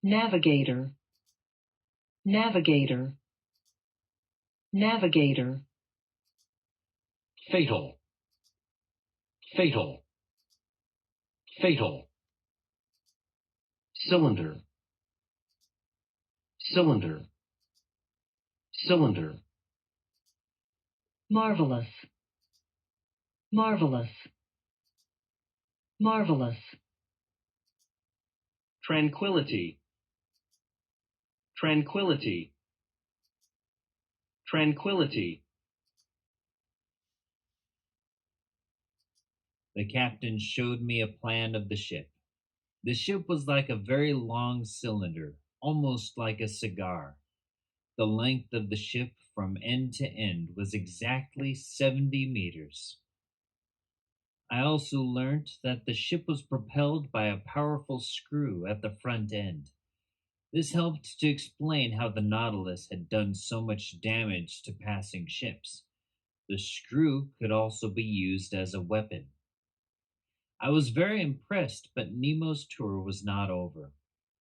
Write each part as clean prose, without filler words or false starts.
navigator, navigator, navigator. Fatal, fatal, fatal. Cylinder, cylinder, cylinder. Marvelous, marvelous, marvelous. Tranquility, tranquility, tranquility. The captain showed me a plan of the ship. The ship was like a very long cylinder, almost like a cigar. The length of the ship from end to end was exactly 70 meters. I also learnt that the ship was propelled by a powerful screw at the front end. This helped to explain how the Nautilus had done so much damage to passing ships. The screw could also be used as a weapon. I was very impressed, but Nemo's tour was not over.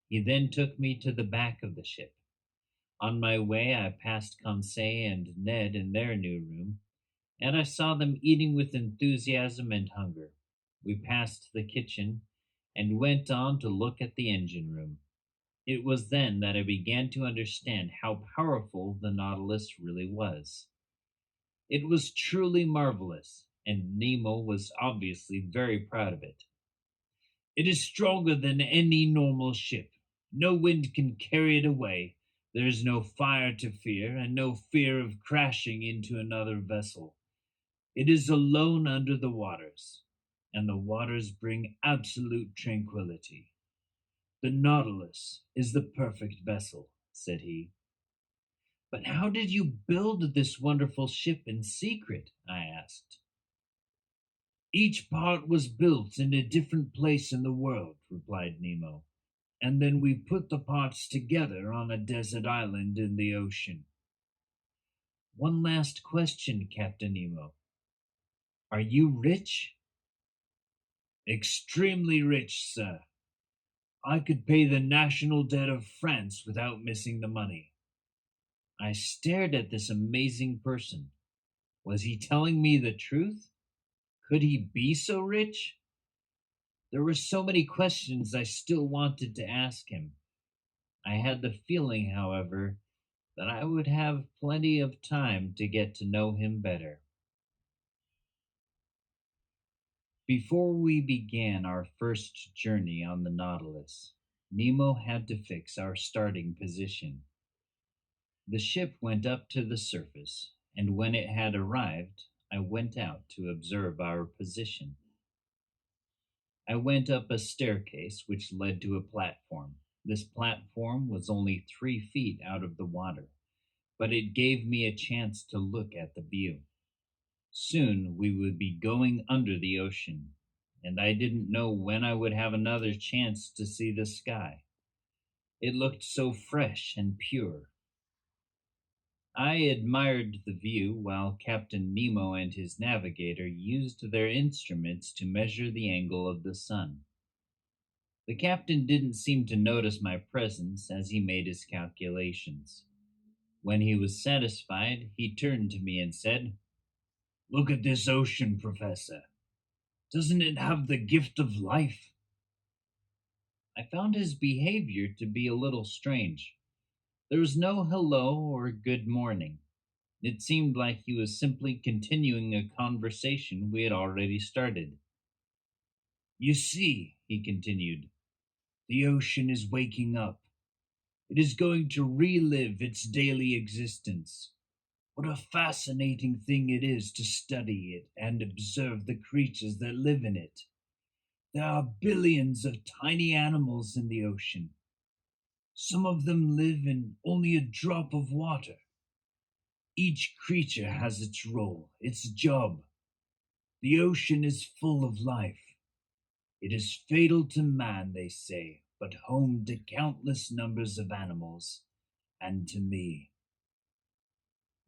He then took me to the back of the ship. On my way, I passed Conseil and Ned in their new room, and I saw them eating with enthusiasm and hunger. We passed the kitchen and went on to look at the engine room. It was then that I began to understand how powerful the Nautilus really was. It was truly marvelous, and Nemo was obviously very proud of it. It is stronger than any normal ship. No wind can carry it away. There is no fire to fear, and no fear of crashing into another vessel. It is alone under the waters, and the waters bring absolute tranquility. The Nautilus is the perfect vessel, said he. But how did you build this wonderful ship in secret? I asked. Each part was built in a different place in the world, replied Nemo, and then we put the parts together on a desert island in the ocean. One last question, Captain Nemo. Are you rich? Extremely rich, sir. I could pay the national debt of France without missing the money. I stared at this amazing person. Was he telling me the truth? Could he be so rich? There were so many questions I still wanted to ask him. I had the feeling, however, that I would have plenty of time to get to know him better. Before we began our first journey on the Nautilus, Nemo had to fix our starting position. The ship went up to the surface, and when it had arrived, I went out to observe our position. I went up a staircase which led to a platform. This platform was only 3 feet out of the water, but it gave me a chance to look at the view. Soon we would be going under the ocean, and I didn't know when I would have another chance to see the sky. It looked so fresh and pure. I admired the view while Captain Nemo and his navigator used their instruments to measure the angle of the sun. The captain didn't seem to notice my presence as he made his calculations. When he was satisfied, he turned to me and said, "Look at this ocean, Professor. Doesn't it have the gift of life?" I found his behavior to be a little strange. There was no hello or good morning. It seemed like he was simply continuing a conversation we had already started. "You see," he continued, "the ocean is waking up. It is going to relive its daily existence. What a fascinating thing it is to study it and observe the creatures that live in it. There are billions of tiny animals in the ocean. Some of them live in only a drop of water. Each creature has its role, its job. The ocean is full of life. It is fatal to man, they say, but home to countless numbers of animals, and to me."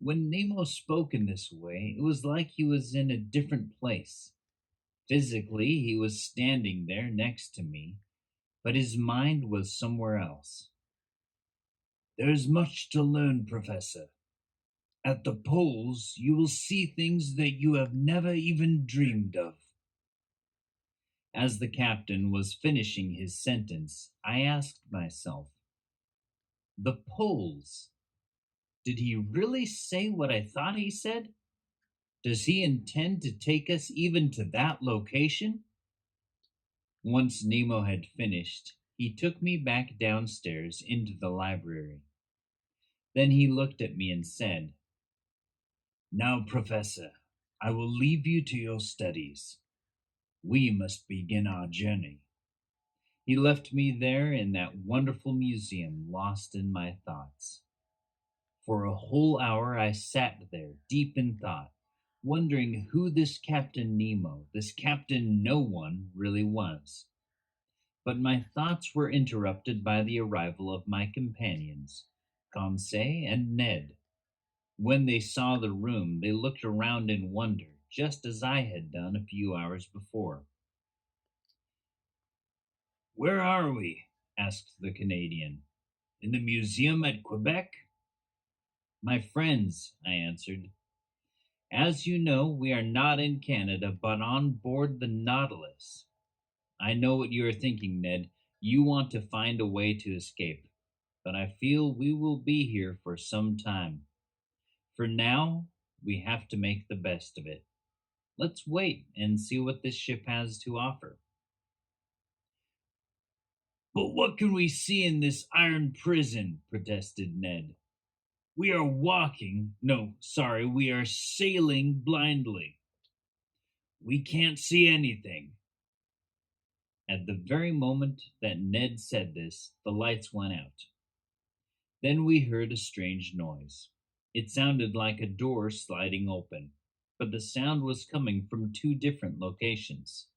When Nemo spoke in this way, it was like he was in a different place. Physically, he was standing there next to me, but his mind was somewhere else. There is much to learn, Professor. At the poles, you will see things that you have never even dreamed of. As the captain was finishing his sentence, I asked myself, the poles? Did he really say what I thought he said? Does he intend to take us even to that location? Once Nemo had finished, he took me back downstairs into the library. Then he looked at me and said, Now, Professor, I will leave you to your studies. We must begin our journey. He left me there in that wonderful museum, lost in my thoughts. For a whole hour I sat there, deep in thought, wondering who this Captain Nemo, this Captain No One, really was. But my thoughts were interrupted by the arrival of my companions, Conseil and Ned. When they saw the room, they looked around in wonder, just as I had done a few hours before. Where are we? Asked the Canadian. In the museum at Quebec? My friends, I answered, as you know, we are not in Canada, but on board the Nautilus. I know what you are thinking, Ned. You want to find a way to escape, but I feel we will be here for some time. For now, we have to make the best of it. Let's wait and see what this ship has to offer. But what can we see in this iron prison? Protested Ned. We are we are sailing blindly. We can't see anything. At the very moment that Ned said this, the lights went out. Then we heard a strange noise. It sounded like a door sliding open, but the sound was coming from two different locations.